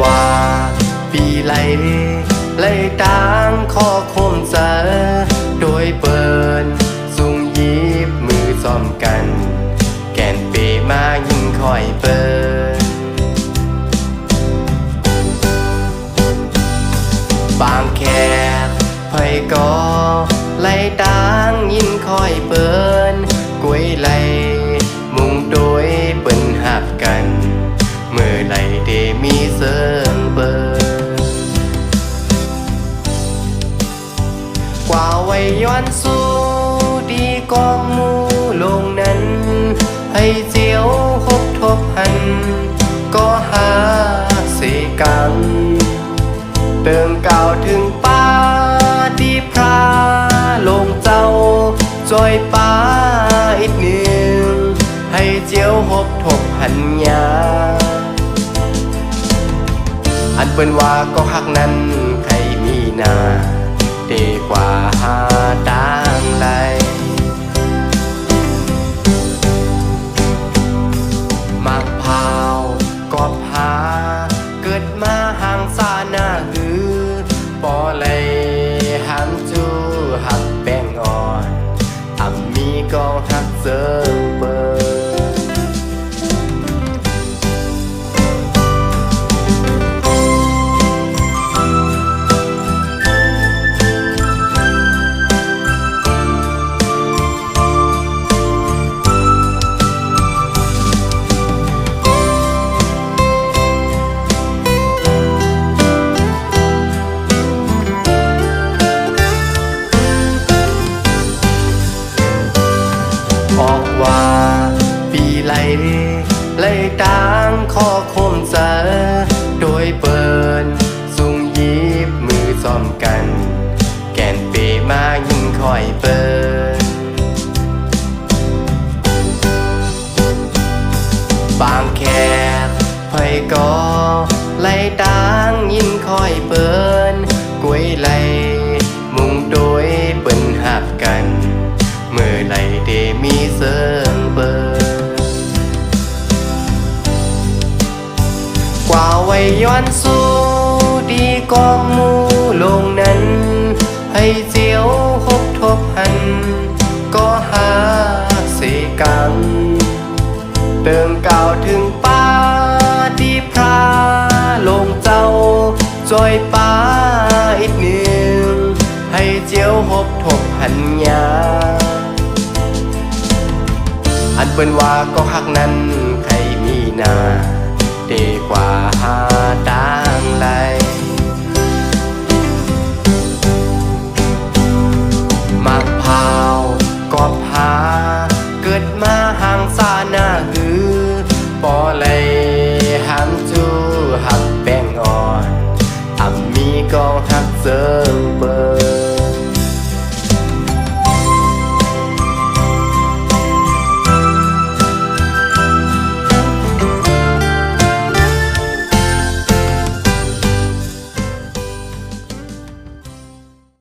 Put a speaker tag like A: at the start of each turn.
A: ว่าปีไหลไหลต่างข้อคมเจอโดยเปินสูงยิบมือซ้อมกันแกนเปมายิ่งคอยเปิดบางแขกไผก็ไหลต่างยิ่งคอยเปินกวยไหลมุงโดยเปิ้นหักกันเมื่อไหลเดมีเสิงเปิดกว่าไว้ย้อนสู้ดีกองมูลงนั้นให้เจียวคบทบหันก็หาเสกังเติมก่าวถึงป้าที่พระลงเจ้าจอยป้าอีกหนึ่งให้เจียวหบทบหันยาอันเปิ้นว่าก็หักนั้นใครมีนาเดกว่าหาต่างไหลมักพาวกอบหาเกิดมาห่างซาหน้าหือปอเลยหางจูหักแป้งอ่อนอ่ำมีก็หักเสิงเปิดบอกว่าปีไหลไหลต่างข้อคมเจอโดยเปินสูงยิบมือซ้อมกันแกนเปมายิ่งคอยเปิดบางแขกไผก็ไหลต่างยิ่งคอยเปินกวยไหลมุงโดยเปิ้นหักกันเมื่อไหลเดมีเสิงเปิดกว่าไว้ย้อนสู้ดีกองมูลงนั้นให้เจียวคบทบหันก็หาเสกังเติมก่าวถึงป้าที่พระลงเจ้าจอยป้าอีกหนึ่งให้เจียวหบทบหันยาอันเปิ้นว่าก็หักนั้นใครมีนาเดกว่าหา